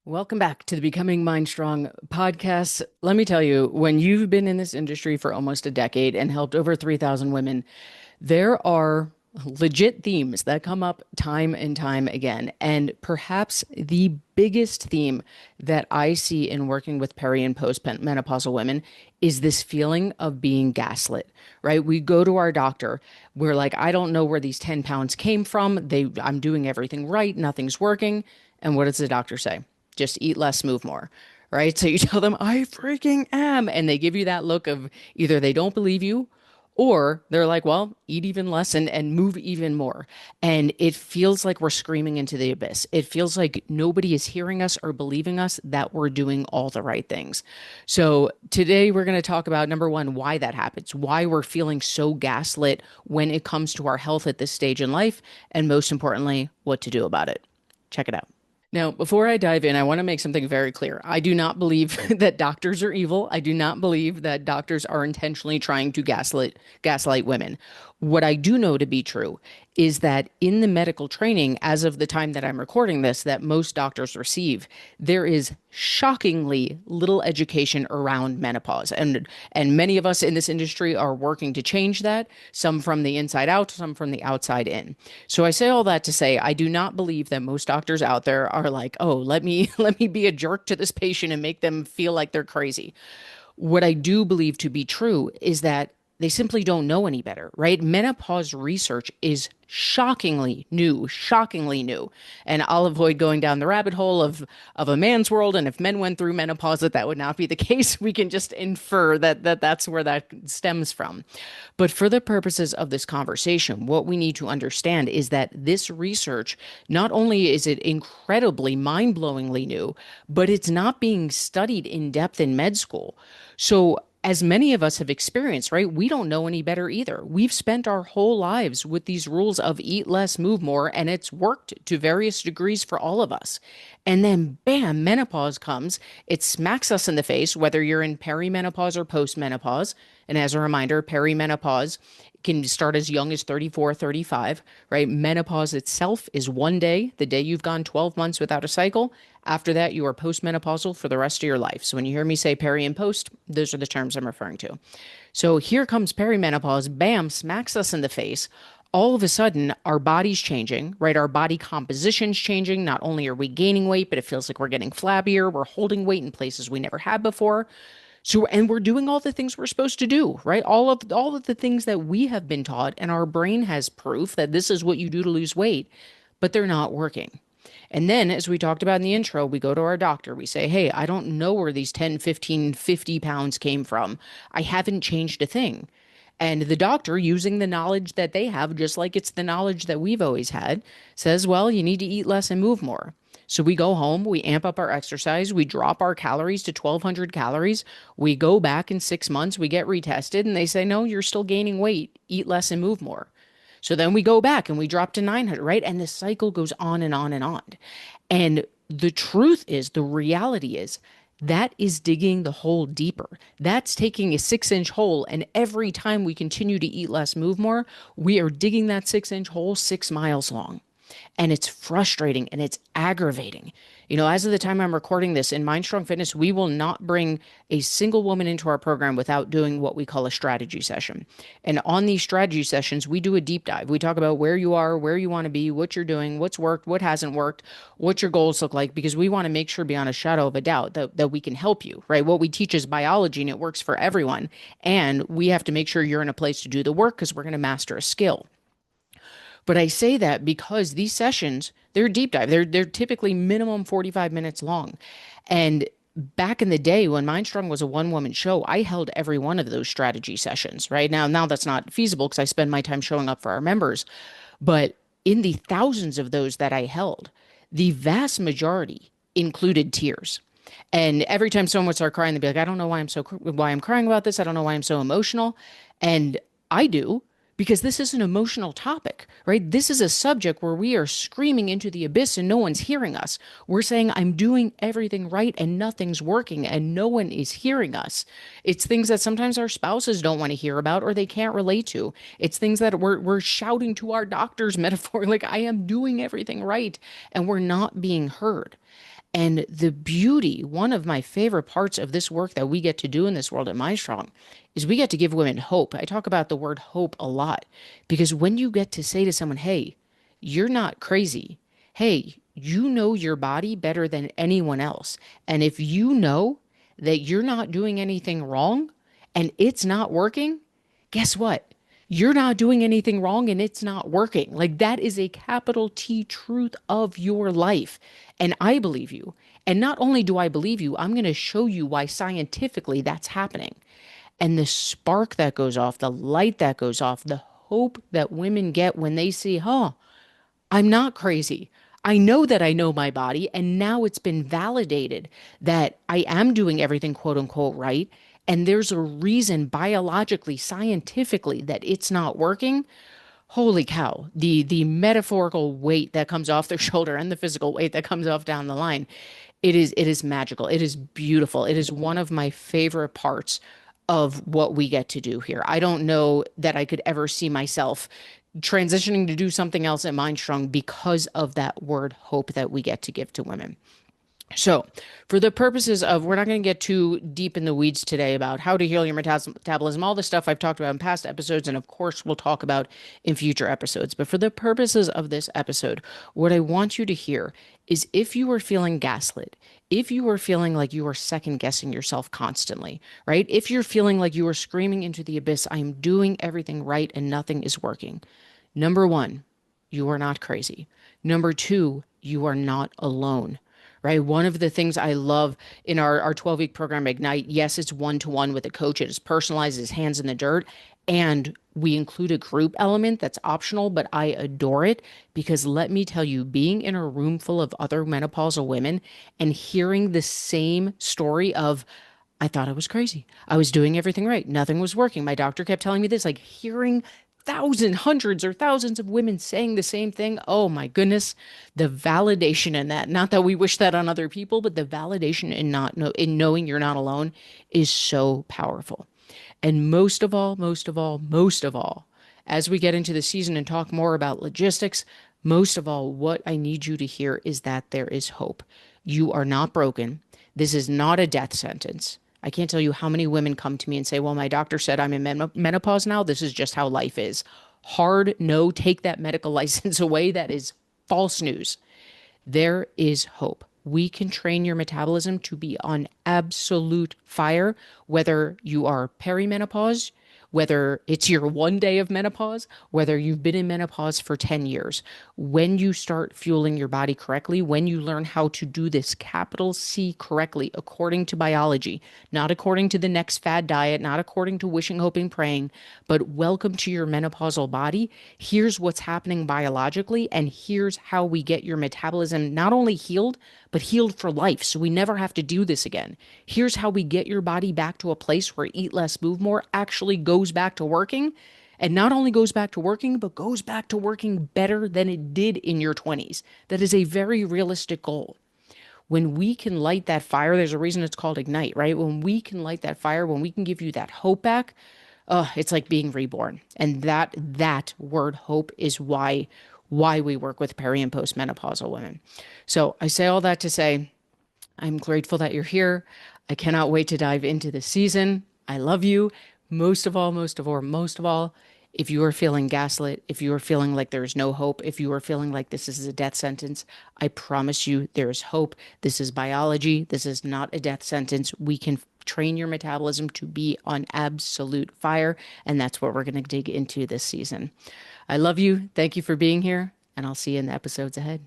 Welcome back to the Becoming Mind Strong podcast. Let me tell you, when you've been in this industry for almost a decade and helped over 3,000 women, there are legit themes that come up time and time again. And perhaps the biggest theme that I see in working with peri and post-menopausal women is this feeling of being gaslit, right? We go to our doctor. We're like, I don't know where these 10 pounds came from. I'm doing everything right. Nothing's working. And what does the doctor say? Just eat less, move more, right? So you tell them, I freaking am. And they give you that look of either they don't believe you or they're like, well, eat even less and move even more. And it feels like we're screaming into the abyss. It feels like nobody is hearing us or believing us that we're doing all the right things. So today we're going to talk about number one, why that happens, why we're feeling so gaslit when it comes to our health at this stage in life, and most importantly, what to do about it. Check it out. Now, before I dive in, I want to make something very clear. I do not believe that doctors are evil. I do not believe that doctors are intentionally trying to gaslight women. What I do know to be true is that in the medical training, as of the time that I'm recording this, that most doctors receive, there is shockingly little education around menopause. And many of us in this industry are working to change that, some from the inside out, some from the outside in. So I say all that to say I do not believe that most doctors out there are like, oh, let me be a jerk to this patient and make them feel like they're crazy. What I do believe to be true is that they simply don't know any better, right? Menopause research is shockingly new. And I'll avoid going down the rabbit hole of a man's world. And if men went through menopause, that would not be the case. We can just infer that that's where that stems from. But for the purposes of this conversation, what we need to understand is that this research, not only is it incredibly mind-blowingly new, but it's not being studied in depth in med school. So as many of us have experienced, right? We don't know any better either. We've spent our whole lives with these rules of eat less, move more, and it's worked to various degrees for all of us. And then, bam, menopause comes. It smacks us in the face, whether you're in perimenopause or postmenopause. And as a reminder, perimenopause can start as young as 34, 35, right? Menopause itself is one day, the day you've gone 12 months without a cycle. After that, you are postmenopausal for the rest of your life. So when you hear me say peri and post, those are the terms I'm referring to. So here comes perimenopause, bam, smacks us in the face. All of a sudden, our body's changing, right? Our body composition's changing. Not only are we gaining weight, but it feels like we're getting flabbier. We're holding weight in places we never had before. So, and we're doing all the things we're supposed to do, right? All of the things that we have been taught, and our brain has proof that this is what you do to lose weight, but they're not working. And then, as we talked about in the intro, we go to our doctor. We say, hey, I don't know where these 10, 15, 50 pounds came from. I haven't changed a thing. And the doctor, using the knowledge that they have, just like it's the knowledge that we've always had, says, well, you need to eat less and move more. So we go home, we amp up our exercise, we drop our calories to 1,200 calories. We go back in 6 months, we get retested, and they say, no, you're still gaining weight. Eat less and move more. So then we go back and we drop to 900, right? And the cycle goes on and on and on. And the truth is, the reality is, that is digging the hole deeper. That's taking a 6-inch hole, and every time we continue to eat less, move more, we are digging that 6-inch hole 6 miles long. And it's frustrating and it's aggravating. You know, as of the time I'm recording this in Mind Strong Fitness, we will not bring a single woman into our program without doing what we call a strategy session. And on these strategy sessions, we do a deep dive. We talk about where you are, where you want to be, what you're doing, what's worked, what hasn't worked, what your goals look like, because we want to make sure beyond a shadow of a doubt that we can help you, right? What we teach is biology and it works for everyone. And we have to make sure you're in a place to do the work because we're going to master a skill. But I say that because these sessions, they're deep dive. They're typically minimum 45 minutes long. And back in the day when Mindstrong was a one-woman show, I held every one of those strategy sessions, right? Now that's not feasible because I spend my time showing up for our members. But in the thousands of those that I held, the vast majority included tears. And every time someone would start crying, they'd be like, I don't know why I'm crying about this. I don't know why I'm so emotional. And I do, because this is an emotional topic, right? This is a subject where we are screaming into the abyss and no one's hearing us. We're saying, I'm doing everything right and nothing's working and no one is hearing us. It's things that sometimes our spouses don't want to hear about or they can't relate to. It's things that we're shouting to our doctors metaphor, like I am doing everything right and we're not being heard. And the beauty, one of my favorite parts of this work that we get to do in this world at MindStrong is we get to give women hope. I talk about the word hope a lot because when you get to say to someone, hey, you're not crazy. Hey, you know your body better than anyone else. And if you know that you're not doing anything wrong and it's not working, guess what? You're not doing anything wrong and it's not working. Like that is a capital T truth of your life. And I believe you. And not only do I believe you, I'm going to show you why scientifically that's happening. And the spark that goes off, the light that goes off, the hope that women get when they see, huh, I'm not crazy. I know that I know my body, and now it's been validated that I am doing everything quote unquote right. And there's a reason biologically, scientifically, that it's not working. Holy cow, the metaphorical weight that comes off their shoulder and the physical weight that comes off down the line. It is magical. It is beautiful. It is one of my favorite parts of what we get to do here. I don't know that I could ever see myself transitioning to do something else at Mindstrong because of that word hope that we get to give to women. So, for the purposes of, we're not going to get too deep in the weeds today about how to heal your metabolism, all the stuff I've talked about in past episodes, and of course, we'll talk about in future episodes. But for the purposes of this episode, what I want you to hear is if you are feeling gaslit, if you are feeling like you are second guessing yourself constantly, right? If you're feeling like you are screaming into the abyss, I'm doing everything right and nothing is working. Number one, you are not crazy. Number two, you are not alone, right? One of the things I love in our 12-week program, Ignite, yes, it's one-to-one with a coach. It is personalized, his hands in the dirt. And we include a group element that's optional, but I adore it because let me tell you, being in a room full of other menopausal women and hearing the same story of, I thought I was crazy. I was doing everything right. Nothing was working. My doctor kept telling me this, like hearing thousands, hundreds, or thousands of women saying the same thing. Oh my goodness, the validation in that. Not that we wish that on other people, but the validation in not know in knowing you're not alone is so powerful. And most of all, most of all, most of all, as we get into the season and talk more about logistics, most of all, what I need you to hear is that there is hope. You are not broken. This is not a death sentence. I can't tell you how many women come to me and say, well, my doctor said I'm in menopause now. This is just how life is. Hard no, take that medical license away. That is false news. There is hope. We can train your metabolism to be on absolute fire, whether you are perimenopause, whether it's your one day of menopause, whether you've been in menopause for 10 years. When you start fueling your body correctly, when you learn how to do this capital C correctly, according to biology, not according to the next fad diet, not according to wishing, hoping, praying, but welcome to your menopausal body. Here's what's happening biologically, and here's how we get your metabolism not only healed, but healed for life. So we never have to do this again. Here's how we get your body back to a place where eat less, move more actually goes back to working. And not only goes back to working, but goes back to working better than it did in your 20s. That is a very realistic goal. When we can light that fire, there's a reason it's called Ignite, right? When we can light that fire, when we can give you that hope back, it's like being reborn. And that word hope is why we work with peri and postmenopausal women. So I say all that to say, I'm grateful that you're here. I cannot wait to dive into the season. I love you. Most of all, most of all, most of all, if you are feeling gaslit, if you are feeling like there is no hope, if you are feeling like this is a death sentence, I promise you there is hope. This is biology. This is not a death sentence. We can train your metabolism to be on absolute fire. And that's what we're going to dig into this season. I love you. Thank you for being here. And I'll see you in the episodes ahead.